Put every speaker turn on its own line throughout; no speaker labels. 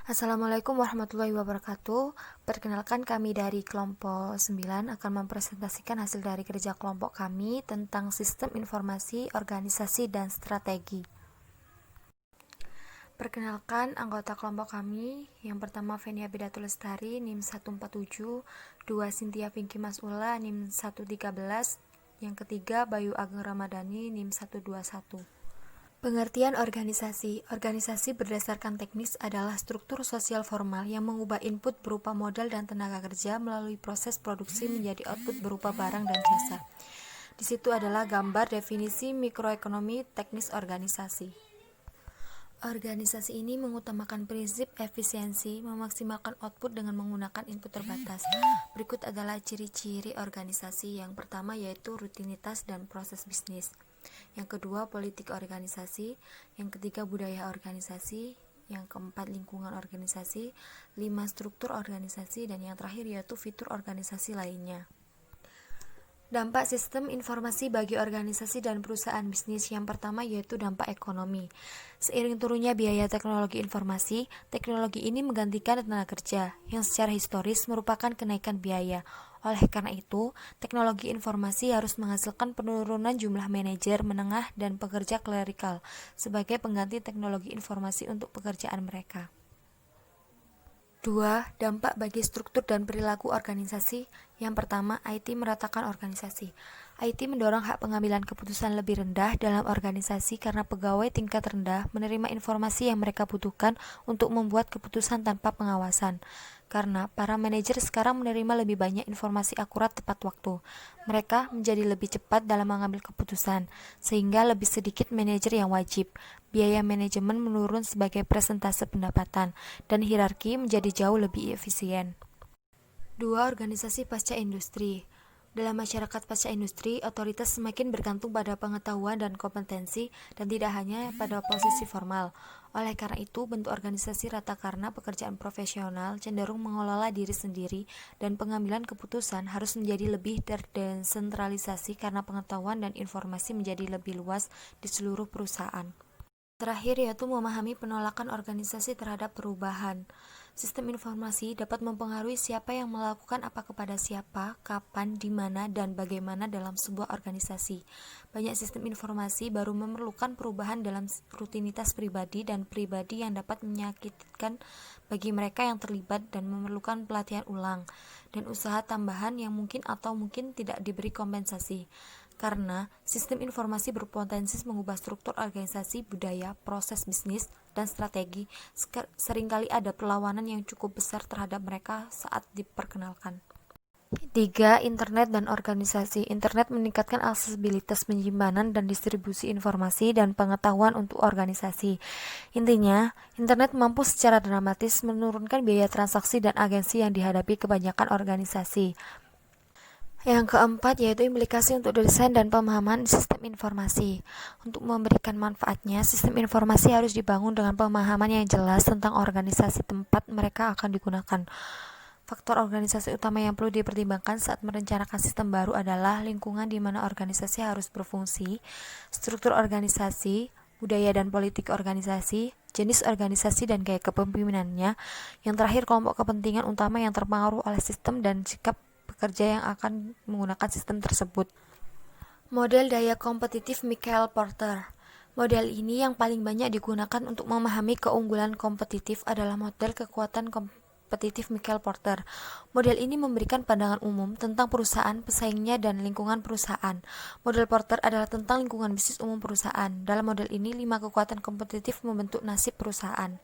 Assalamualaikum warahmatullahi wabarakatuh. Perkenalkan, kami dari kelompok 9 akan mempresentasikan hasil dari kerja kelompok kami tentang sistem informasi, organisasi, dan strategi. Perkenalkan anggota kelompok kami. Yang pertama Venia Bedatul Lestari, NIM 147, 2 Cynthia Pinky Masula, NIM 113, yang ketiga Bayu Ageng Ramadhani, NIM 121. Pengertian organisasi. Organisasi berdasarkan teknis adalah struktur sosial formal yang mengubah input berupa modal dan tenaga kerja melalui proses produksi menjadi output berupa barang dan jasa. Di situ adalah gambar definisi mikroekonomi teknis organisasi. Organisasi ini mengutamakan prinsip efisiensi, memaksimalkan output dengan menggunakan input terbatas. Berikut adalah ciri-ciri organisasi. Yang pertama yaitu rutinitas dan proses bisnis. Yang kedua, politik organisasi. Yang ketiga, budaya organisasi. Yang keempat, lingkungan organisasi. 5, struktur organisasi. Dan yang terakhir yaitu fitur organisasi lainnya. Dampak sistem informasi bagi organisasi dan perusahaan bisnis. Yang pertama yaitu dampak ekonomi. Seiring turunnya biaya teknologi informasi, teknologi ini menggantikan tenaga kerja, yang secara historis merupakan kenaikan biaya. Oleh karena itu, teknologi informasi harus menghasilkan penurunan jumlah manajer menengah dan pekerja klerikal sebagai pengganti teknologi informasi untuk pekerjaan mereka. 2. Dampak bagi struktur dan perilaku organisasi. Yang pertama, IT meratakan organisasi. IT mendorong hak pengambilan keputusan lebih rendah dalam organisasi karena pegawai tingkat rendah menerima informasi yang mereka butuhkan untuk membuat keputusan tanpa pengawasan. Karena para manajer sekarang menerima lebih banyak informasi akurat tepat waktu, mereka menjadi lebih cepat dalam mengambil keputusan, sehingga lebih sedikit manajer yang wajib. Biaya manajemen menurun sebagai persentase pendapatan, dan hierarki menjadi jauh lebih efisien. 2. Organisasi pasca industri. Dalam masyarakat pasca industri, otoritas semakin bergantung pada pengetahuan dan kompetensi dan tidak hanya pada posisi formal. Oleh karena itu, bentuk organisasi rata karena pekerjaan profesional cenderung mengelola diri sendiri dan pengambilan keputusan harus menjadi lebih terdesentralisasi karena pengetahuan dan informasi menjadi lebih luas di seluruh perusahaan. Terakhir yaitu memahami penolakan organisasi terhadap perubahan. Sistem informasi dapat mempengaruhi siapa yang melakukan apa kepada siapa, kapan, di mana, dan bagaimana dalam sebuah organisasi. Banyak sistem informasi baru memerlukan perubahan dalam rutinitas pribadi dan pribadi yang dapat menyakitkan bagi mereka yang terlibat dan memerlukan pelatihan ulang dan usaha tambahan yang mungkin atau mungkin tidak diberi kompensasi. Karena sistem informasi berpotensi mengubah struktur organisasi, budaya, proses bisnis, dan strategi, seringkali ada perlawanan yang cukup besar terhadap mereka saat diperkenalkan. 3. Internet dan organisasi. Internet meningkatkan aksesibilitas penyimpanan dan distribusi informasi dan pengetahuan untuk organisasi. Intinya, internet mampu secara dramatis menurunkan biaya transaksi dan agensi yang dihadapi kebanyakan organisasi. Yang keempat yaitu implikasi untuk desain dan pemahaman sistem informasi. Untuk memberikan manfaatnya, sistem informasi harus dibangun dengan pemahaman yang jelas tentang organisasi tempat mereka akan digunakan. Faktor organisasi utama yang perlu dipertimbangkan saat merencanakan sistem baru adalah lingkungan di mana organisasi harus berfungsi, struktur organisasi, budaya dan politik organisasi, jenis organisasi dan gaya kepemimpinannya. Yang terakhir, kelompok kepentingan utama yang terpengaruh oleh sistem dan sikap pekerja yang akan menggunakan sistem tersebut. Model daya kompetitif Michael Porter. Model ini yang paling banyak digunakan untuk memahami keunggulan kompetitif adalah model kekuatan kompetitif Michael Porter. Model ini memberikan pandangan umum tentang perusahaan, pesaingnya, dan lingkungan perusahaan. Model Porter adalah tentang lingkungan bisnis umum perusahaan. Dalam model ini, 5 kekuatan kompetitif membentuk nasib perusahaan.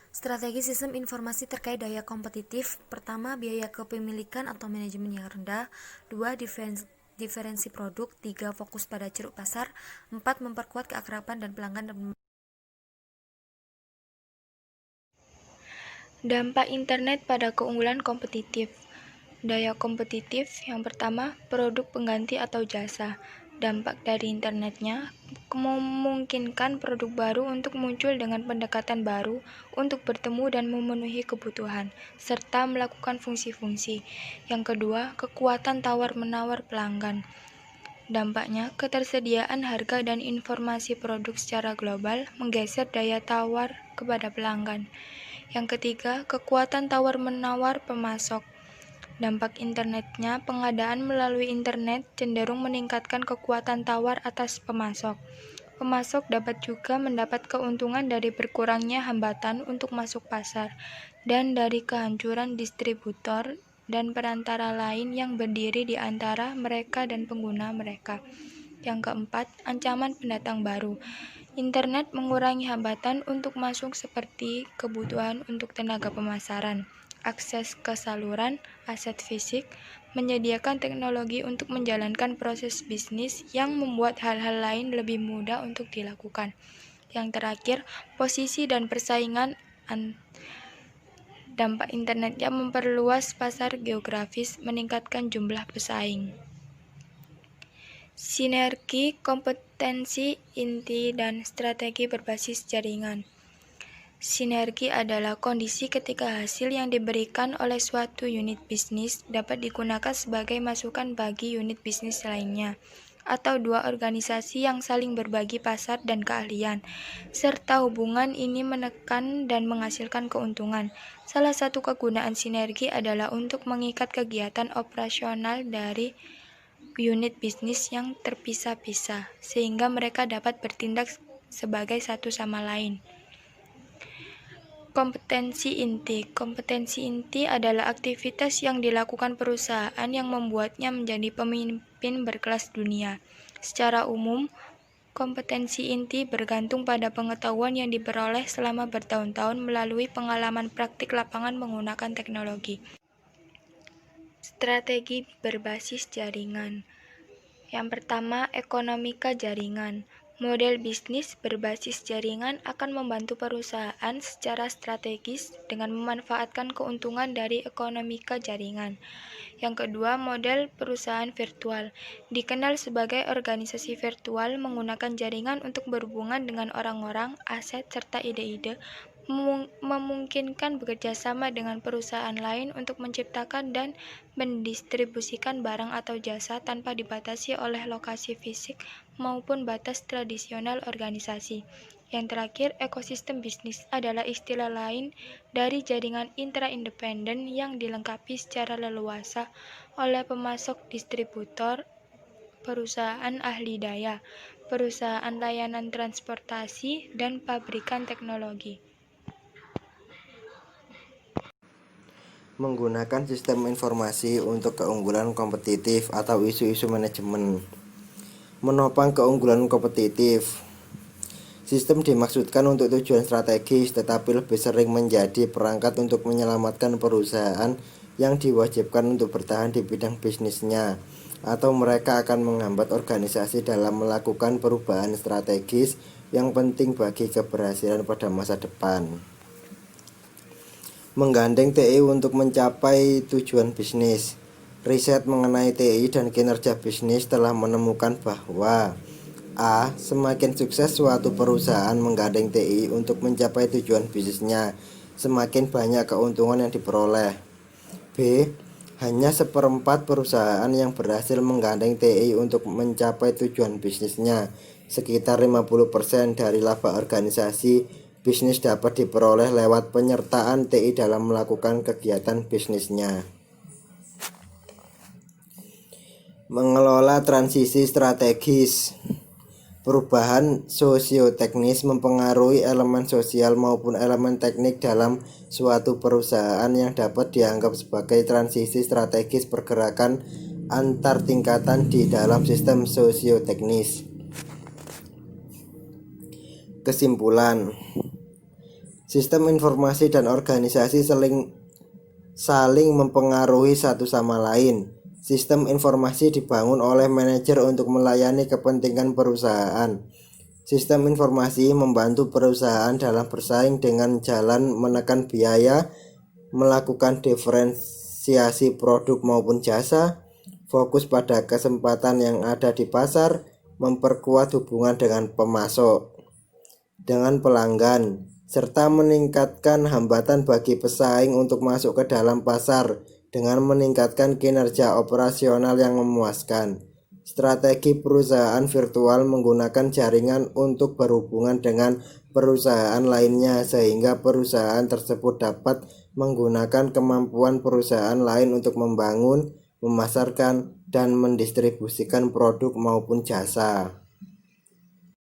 Strategi sistem informasi terkait daya kompetitif. Pertama, biaya kepemilikan atau manajemen yang rendah. 2. Diferensi produk. 3. Fokus pada ceruk pasar. 4. Memperkuat keakraban dan pelanggan.
Dampak internet pada keunggulan kompetitif. Daya kompetitif yang pertama, produk pengganti atau jasa. Dampak dari internetnya memungkinkan produk baru untuk muncul dengan pendekatan baru untuk bertemu dan memenuhi kebutuhan, serta melakukan fungsi-fungsi. Yang kedua, kekuatan tawar-menawar pelanggan. Dampaknya, ketersediaan harga dan informasi produk secara global menggeser daya tawar kepada pelanggan. Yang ketiga, kekuatan tawar-menawar pemasok. Dampak internetnya, pengadaan melalui internet cenderung meningkatkan kekuatan tawar atas pemasok. Pemasok dapat juga mendapat keuntungan dari berkurangnya hambatan untuk masuk pasar dan dari kehancuran distributor dan perantara lain yang berdiri di antara mereka dan pengguna mereka. Yang keempat, ancaman pendatang baru. Internet mengurangi hambatan untuk masuk seperti kebutuhan untuk tenaga pemasaran, akses ke saluran, aset fisik, menyediakan teknologi untuk menjalankan proses bisnis yang membuat hal-hal lain lebih mudah untuk dilakukan. Yang terakhir, posisi dan persaingan. Dampak internetnya memperluas pasar geografis, meningkatkan jumlah pesaing. Sinergi, kompetensi inti, dan strategi berbasis jaringan. Sinergi adalah kondisi ketika hasil yang diberikan oleh suatu unit bisnis dapat digunakan sebagai masukan bagi unit bisnis lainnya, atau dua organisasi yang saling berbagi pasar dan keahlian, serta hubungan ini menekan dan menghasilkan keuntungan. Salah satu kegunaan sinergi adalah untuk mengikat kegiatan operasional dari unit bisnis yang terpisah-pisah, sehingga mereka dapat bertindak sebagai satu sama lain. Kompetensi inti. Kompetensi inti adalah aktivitas yang dilakukan perusahaan yang membuatnya menjadi pemimpin berkelas dunia. Secara umum, kompetensi inti bergantung pada pengetahuan yang diperoleh selama bertahun-tahun melalui pengalaman praktik lapangan menggunakan teknologi. Strategi berbasis jaringan. Yang pertama, ekonomika jaringan. Model bisnis berbasis jaringan akan membantu perusahaan secara strategis dengan memanfaatkan keuntungan dari ekonomika jaringan. Yang kedua, model perusahaan virtual. Dikenal sebagai organisasi virtual menggunakan jaringan untuk berhubungan dengan orang-orang, aset, serta ide-ide, memungkinkan bekerja sama dengan perusahaan lain untuk menciptakan dan mendistribusikan barang atau jasa tanpa dibatasi oleh lokasi fisik maupun batas tradisional organisasi. Yang terakhir, ekosistem bisnis adalah istilah lain dari jaringan intra-independen yang dilengkapi secara leluasa oleh pemasok distributor, perusahaan ahli daya, perusahaan layanan transportasi, dan pabrikan teknologi.
Menggunakan sistem informasi untuk keunggulan kompetitif atau isu-isu manajemen. Menopang keunggulan kompetitif. Sistem dimaksudkan untuk tujuan strategis, tetapi lebih sering menjadi perangkat untuk menyelamatkan perusahaan yang diwajibkan untuk bertahan di bidang bisnisnya, atau mereka akan menghambat organisasi dalam melakukan perubahan strategis yang penting bagi keberhasilan pada masa depan. Menggandeng TI untuk mencapai tujuan bisnis. Riset mengenai TI dan kinerja bisnis telah menemukan bahwa A. Semakin sukses suatu perusahaan menggandeng TI untuk mencapai tujuan bisnisnya, semakin banyak keuntungan yang diperoleh. B. Hanya seperempat perusahaan yang berhasil menggandeng TI untuk mencapai tujuan bisnisnya. Sekitar 50% dari laba organisasi bisnis dapat diperoleh lewat penyertaan TI dalam melakukan kegiatan bisnisnya. Mengelola transisi strategis. Perubahan sosioteknis mempengaruhi elemen sosial maupun elemen teknik dalam suatu perusahaan yang dapat dianggap sebagai transisi strategis pergerakan antar tingkatan di dalam sistem sosioteknis. Kesimpulan, sistem informasi dan organisasi saling mempengaruhi satu sama lain. Sistem informasi dibangun oleh manajer untuk melayani kepentingan perusahaan. Sistem informasi membantu perusahaan dalam bersaing dengan jalan menekan biaya, melakukan diferensiasi produk maupun jasa, fokus pada kesempatan yang ada di pasar, memperkuat hubungan dengan pemasok, dengan pelanggan, serta meningkatkan hambatan bagi pesaing untuk masuk ke dalam pasar dengan meningkatkan kinerja operasional yang memuaskan. Strategi perusahaan virtual menggunakan jaringan untuk berhubungan dengan perusahaan lainnya sehingga perusahaan tersebut dapat menggunakan kemampuan perusahaan lain untuk membangun, memasarkan, dan mendistribusikan produk maupun jasa.